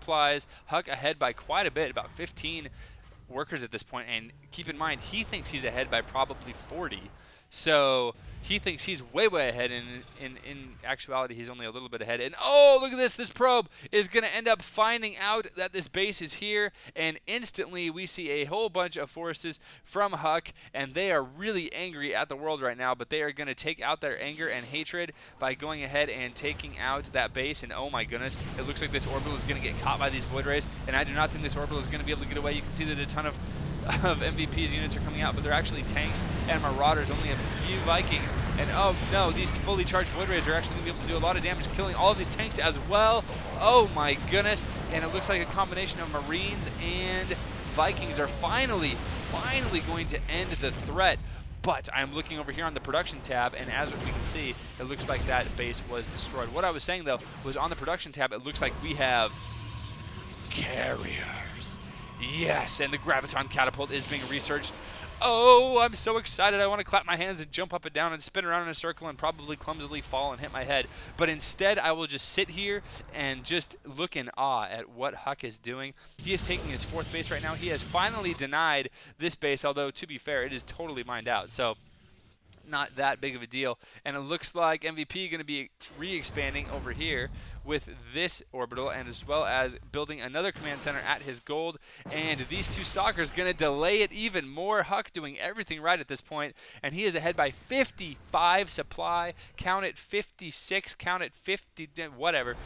supplies. HuK ahead by quite a bit, about 15 workers at this point, and keep in mind he thinks he's ahead by probably 40. So he thinks he's way ahead, and in actuality he's only a little bit ahead. And oh, look at this, this probe is going to end up finding out that this base is here, and instantly we see a whole bunch of forces from HuK, and they are really angry at the world right now, but they are going to take out their anger and hatred by going ahead and taking out that base. And oh my goodness, it looks like this orbital is going to get caught by these void rays, and I do not think this orbital is going to be able to get away. You can see that a ton of MVP's units are coming out, but they're actually tanks and marauders, only a few Vikings. And oh no, these fully charged void rays are actually going to be able to do a lot of damage, killing all of these tanks as well. Oh my goodness, and it looks like a combination of Marines and Vikings are finally going to end the threat. But I'm looking over here on the production tab, and as we can see, it looks like that base was destroyed. What I was saying though was on the production tab, it looks like we have carriers. Yes, and the graviton catapult is being researched. Oh, I'm so excited. I want to clap my hands and jump up and down and spin around in a circle and probably clumsily fall and hit my head. But instead, I will just sit here and just look in awe at what HuK is doing. He is taking his 4th base right now. He has finally denied this base, although to be fair, it is totally mined out. So not that big of a deal. And it looks like MVP going to be re-expanding over here with this orbital, and as well as building another command center at his gold. And these two stalkers going to delay it even more. HuK doing everything right at this point, and he is ahead by 55 supply. Count it, 56. Count it, 50. Whatever.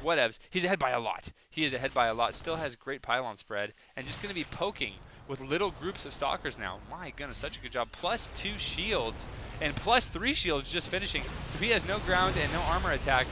Whatevs. He's ahead by a lot. He is ahead by a lot. Still has great pylon spread, and just going to be poking with little groups of stalkers now. My goodness, such a good job. +2 shields and +3 shields just finishing. So he has no ground and no armor attack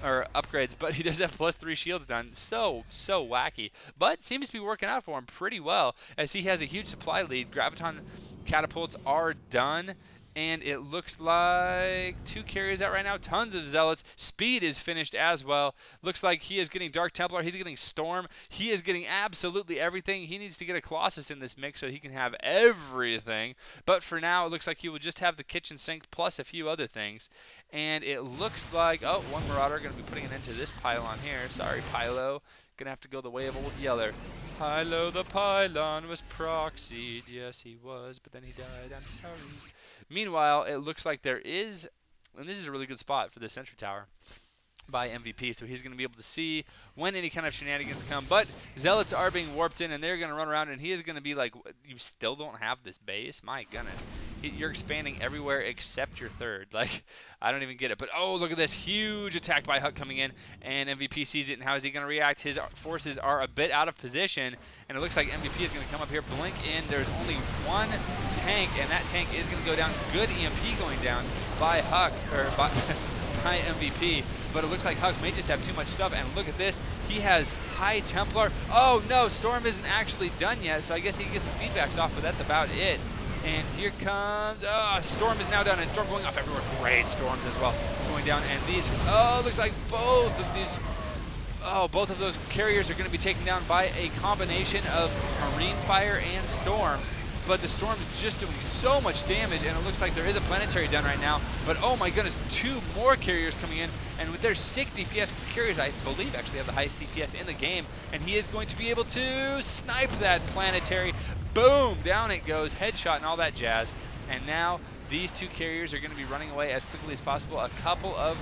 or upgrades, but he does have +3 shields done. So wacky. But seems to be working out for him pretty well, as he has a huge supply lead. Graviton catapults are done. And it looks like 2 carriers out right now. Tons of zealots. Speed is finished as well. Looks like he is getting Dark Templar. He's getting Storm. He is getting absolutely everything. He needs to get a Colossus in this mix so he can have everything. But for now, it looks like he will just have the kitchen sink plus a few other things. And it looks like, oh, one Marauder going to be putting an end to this pylon here. Sorry, Pylo. Going to have to go the way of Old Yeller. Pylo the pylon was proxied. Yes, he was, but then he died. I'm sorry. Meanwhile, it looks like there is, and this is a really good spot for the sentry tower by MVP, so he's going to be able to see when any kind of shenanigans come. But zealots are being warped in, and they're going to run around, and he is going to be like, you still don't have this base? My goodness. You're expanding everywhere except your 3rd. Like, I don't even get it. But, oh, look at this huge attack by HuK coming in, and MVP sees it, and how is he going to react? His forces are a bit out of position, and it looks like MVP is going to come up here, blink in. There's only one tank, and that tank is going to go down. Good EMP going down by HuK, or by MVP. But it looks like HuK may just have too much stuff, and look at this. He has High Templar. Oh, no, Storm isn't actually done yet, so I guess he can get some feedbacks off, but that's about it. And here comes, Storm is now down, and Storm going off everywhere. Great Storms as well going down. And these, looks like both of those carriers are going to be taken down by a combination of Marine Fire and Storms. But the Storm's just doing so much damage, and it looks like there is a planetary done right now. But oh my goodness, 2 more carriers coming in, and with their sick DPS, because carriers, I believe, actually have the highest DPS in the game, and he is going to be able to snipe that planetary. Boom! Down it goes, headshot and all that jazz. And now these 2 carriers are going to be running away as quickly as possible. A couple of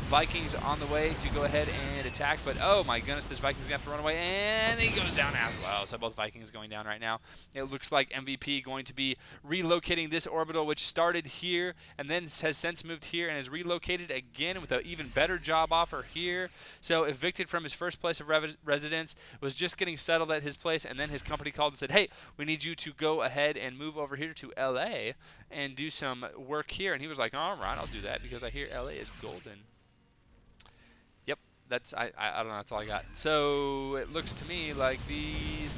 Vikings on the way to go ahead and attack, but oh my goodness, this Viking's going to have to run away, and he goes down as well. So both Vikings going down right now. It looks like MVP going to be relocating this orbital, which started here and then has since moved here and is relocated again with an even better job offer here. So evicted from his first place of residence, was just getting settled at his place, and then his company called and said, hey, we need you to go ahead and move over here to LA and do some work here. And he was like, all right, I'll do that because I hear LA is golden. I don't know, that's all I got. So it looks to me like these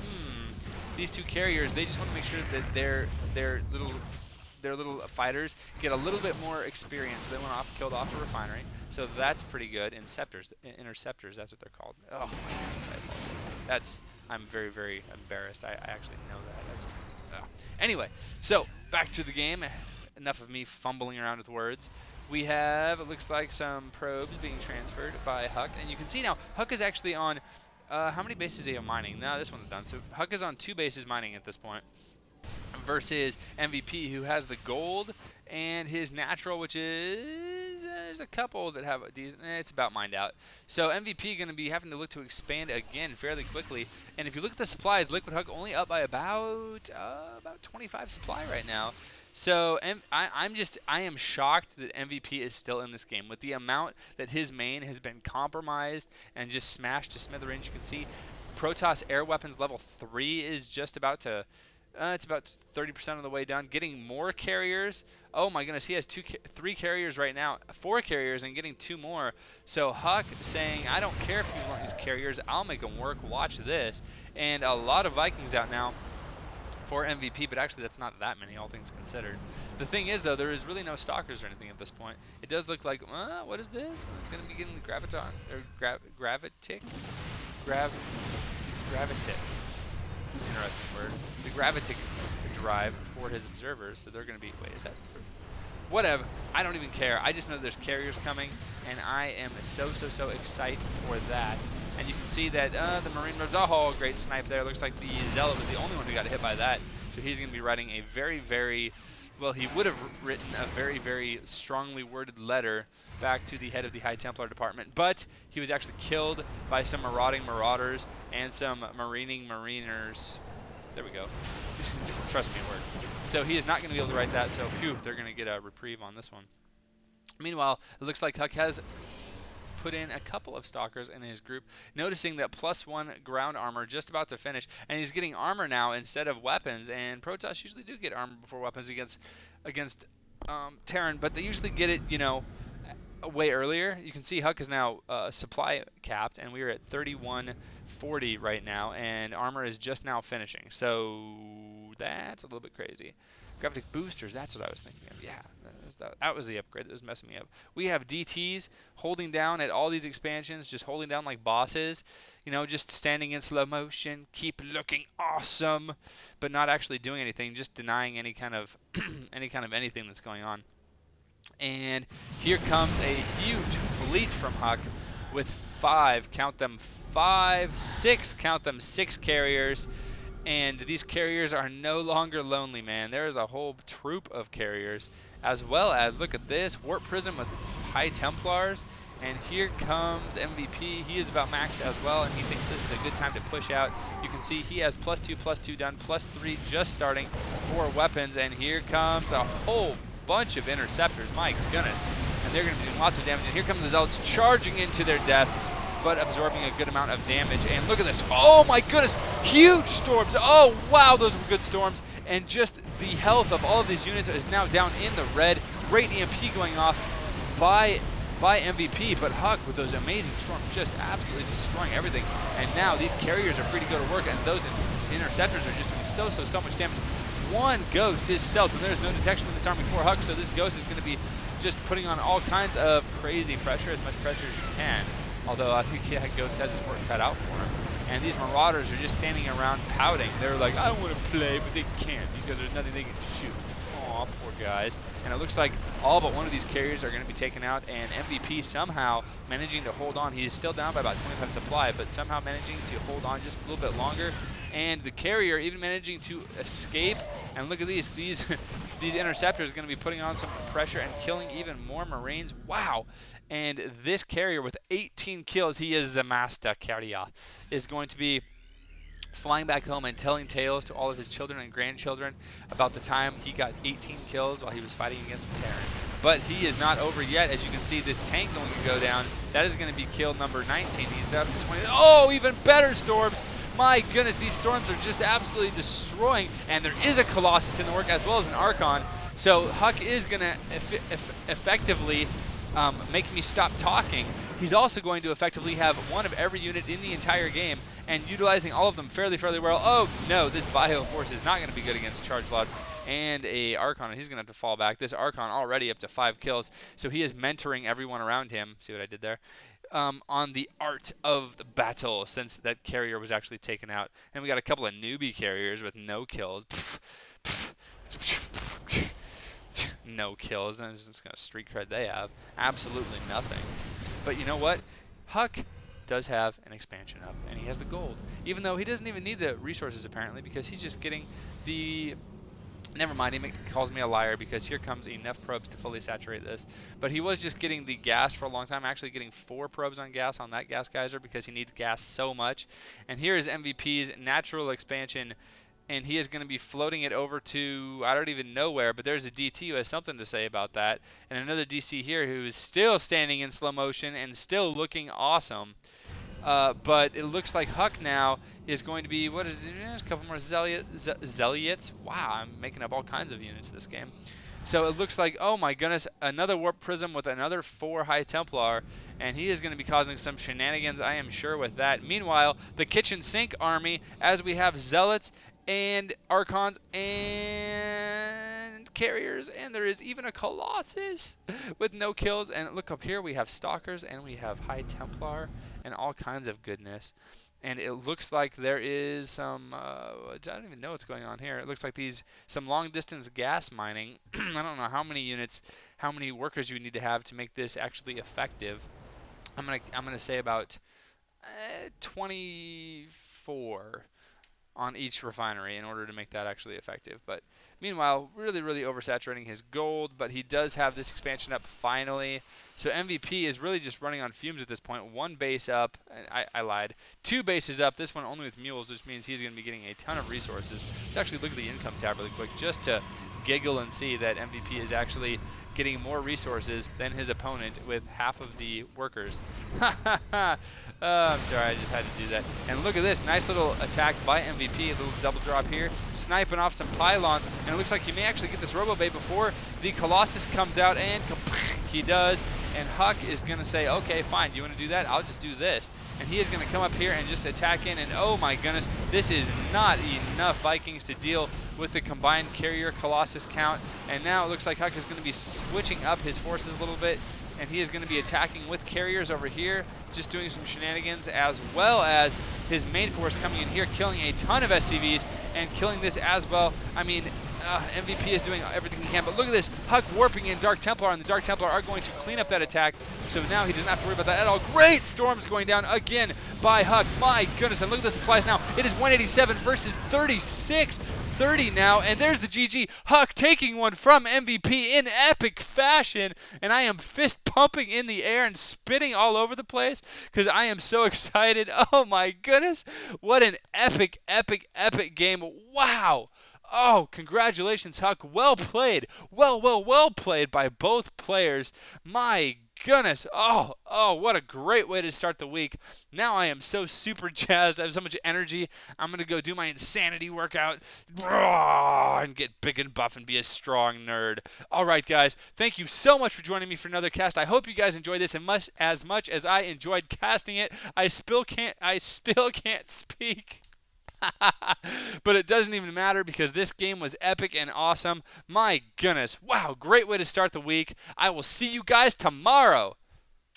2 carriers, they just want to make sure that their little fighters get a little bit more experience. They went off, killed off a refinery, so that's pretty good. Interceptors, that's what they're called. Oh my goodness, I apologize. I'm very, very embarrassed. I actually know that. Anyway, so back to the game. Enough of me fumbling around with words. We have, it looks like, some probes being transferred by HuK. And you can see now, HuK is actually on, how many bases is he on mining? No, this one's done. So HuK is on 2 bases mining at this point, versus MVP, who has the gold and his natural, which is, there's a couple that have a decent, it's about mined out. So MVP going to be having to look to expand again fairly quickly. And if you look at the supplies, LiquidHuK only up by about 25 supply right now. So I am shocked that MVP is still in this game with the amount that his main has been compromised and just smashed to smithereens. You can see Protoss air weapons level 3 is just about to, it's about 30% of the way done. Getting more carriers. Oh my goodness, he has 3 carriers right now, 4 carriers, and getting 2 more. So HuK saying, I don't care if people don't use carriers, I'll make them work. Watch this. And a lot of Vikings out now for MVP, but actually that's not that many, all things considered. The thing is, though, there is really no stalkers or anything at this point. It does look like, what is this? I'm going to be getting the graviton, or gravitic? Gravitic. It's an interesting word. The gravitic drive for his observers, so they're going to be, wait, is that? Whatever. I don't even care. I just know there's carriers coming, and I am so excited for that. And you can see that the Marine Robes, oh, great snipe there. Looks like the Zealot was the only one who got hit by that. So he's going to be writing a very, well, he would have written a very strongly worded letter back to the head of the High Templar department. But he was actually killed by some marauding marauders and some mariners. There we go. Trust me, it works. So he is not going to be able to write that, so phew, they're going to get a reprieve on this one. Meanwhile, it looks like HuK has put in a couple of stalkers in his group, noticing that +1 ground armor just about to finish, and he's getting armor now instead of weapons. And Protoss usually do get armor before weapons against Terran, but they usually get it, you know, way earlier. You can see HuK is now supply capped, and we are at 3140 right now, and armor is just now finishing. So that's a little bit crazy. Gravitic boosters, that's what I was thinking of. Yeah, that was the upgrade that was messing me up. We have DTs holding down at all these expansions, just holding down like bosses. You know, just standing in slow motion, keep looking awesome, but not actually doing anything, just denying any kind of anything that's going on. And here comes a huge fleet from HuK with 6 carriers. And these carriers are no longer lonely, man. There is a whole troop of carriers, as well as, look at this, Warp Prism with High Templars. And here comes MVP. He is about maxed as well, and he thinks this is a good time to push out. You can see he has +2/+2 done, +3 just starting for weapons. And here comes a whole bunch of interceptors, my goodness. And they're going to be doing lots of damage. And here come the Zealots charging into their deaths, but absorbing a good amount of damage. And look at this. Oh my goodness, huge storms. Oh wow, those were good storms. And just the health of all of these units is now down in the red. Great EMP going off by MVP, but HuK with those amazing storms just absolutely destroying everything. And now these carriers are free to go to work, and those interceptors are just doing so much damage. One Ghost is stealth, and there's no detection in this army for HuK, so this Ghost is going to be just putting on all kinds of crazy pressure, as much pressure as you can. Although I think, yeah, Ghost has his work cut out for him. And these Marauders are just standing around pouting. They're like, I don't want to play, but they can't because there's nothing they can shoot. Aw, poor guys. And it looks like all but one of these carriers are going to be taken out, and MVP somehow managing to hold on. He is still down by about 25 supply, but somehow managing to hold on just a little bit longer. And the carrier even managing to escape. And look at these these interceptors are going to be putting on some pressure and killing even more Marines. Wow. And this carrier with 18 kills, he is the master carrier, is going to be flying back home and telling tales to all of his children and grandchildren about the time he got 18 kills while he was fighting against the Terran. But he is not over yet. As you can see, this tank going to go down. That is going to be kill number 19. He's up to 20. Oh, even better storms. My goodness, these storms are just absolutely destroying. And there is a Colossus in the work as well as an Archon. So HuK is going to effectively make me stop talking. He's also going to effectively have one of every unit in the entire game and utilizing all of them fairly well. Oh no, this Bio Force is not going to be good against charge lots and a Archon. He's going to have to fall back. This Archon already up to 5 kills, so he is mentoring everyone around him. See what I did there? On the art of the battle, since that carrier was actually taken out. And we got a couple of newbie carriers with no kills. No kills, and it's just kind of street cred they have. Absolutely nothing. But you know what? HuK does have an expansion up, and he has the gold. Even though he doesn't even need the resources, apparently, because he's just getting the... Never mind, he calls me a liar because here comes enough probes to fully saturate this. But he was just getting the gas for a long time, actually getting 4 probes on gas on that gas geyser because he needs gas so much. And here is MVP's natural expansion, and he is going to be floating it over to, I don't even know where, but there's a DT who has something to say about that. And another DC here who is still standing in slow motion and still looking awesome. But it looks like HuK now is going to be, what is it, a couple more Zealots. Wow, I'm making up all kinds of units this game. So it looks like, oh my goodness, another Warp Prism with another 4 High Templar, and he is going to be causing some shenanigans, I am sure, with that. Meanwhile, the Kitchen Sink army, as we have Zealots and Archons and Carriers, and there is even a Colossus with no kills. And look up here, we have Stalkers and we have High Templar and all kinds of goodness. And it looks like there is some, I don't even know what's going on here. It looks like some long-distance gas mining. I don't know how many units, how many workers you need to have to make this actually effective. I'm gonna say about 24 on each refinery in order to make that actually effective. But meanwhile, really, really oversaturating his gold, but he does have this expansion up finally. So MVP is really just running on fumes at this point. 1 base up, I lied. 2 bases up, this one only with mules, which means he's going to be getting a ton of resources. Let's actually look at the income tab really quick just to giggle and see that MVP is actually getting more resources than his opponent with half of the workers. I'm sorry, I just had to do that. And look at this, nice little attack by MVP, a little double drop here, sniping off some pylons, and it looks like you may actually get this Robo Bay before the Colossus comes out, and he does. And HuK is going to say, okay, fine, you want to do that? I'll just do this. And he is going to come up here and just attack in, and oh my goodness, this is not enough Vikings to deal with the combined Carrier Colossus count. And now it looks like HuK is going to be switching up his forces a little bit, and he is going to be attacking with Carriers over here, just doing some shenanigans, as well as his main force coming in here, killing a ton of SCVs, and killing this as well. I mean, MVP is doing everything he can, but look at this, HuK warping in Dark Templar, and the Dark Templar are going to clean up that attack, so now he doesn't have to worry about that at all. Great storms going down again by HuK. My goodness, and look at the supplies now. It is 187 versus 36. 30 now, and there's the GG. HuK taking one from MVP in epic fashion, and I am fist pumping in the air and spitting all over the place because I am so excited. Oh my goodness, what an epic, epic, epic game. Wow. Oh, congratulations, HuK. Well played. Well played by both players. My goodness. Oh, what a great way to start the week. Now I am so super jazzed. I have so much energy. I'm going to go do my insanity workout and get big and buff and be a strong nerd. All right, guys. Thank you so much for joining me for another cast. I hope you guys enjoyed this as much as I enjoyed casting it. I still can't speak. But it doesn't even matter because this game was epic and awesome. My goodness. Wow, great way to start the week. I will see you guys tomorrow.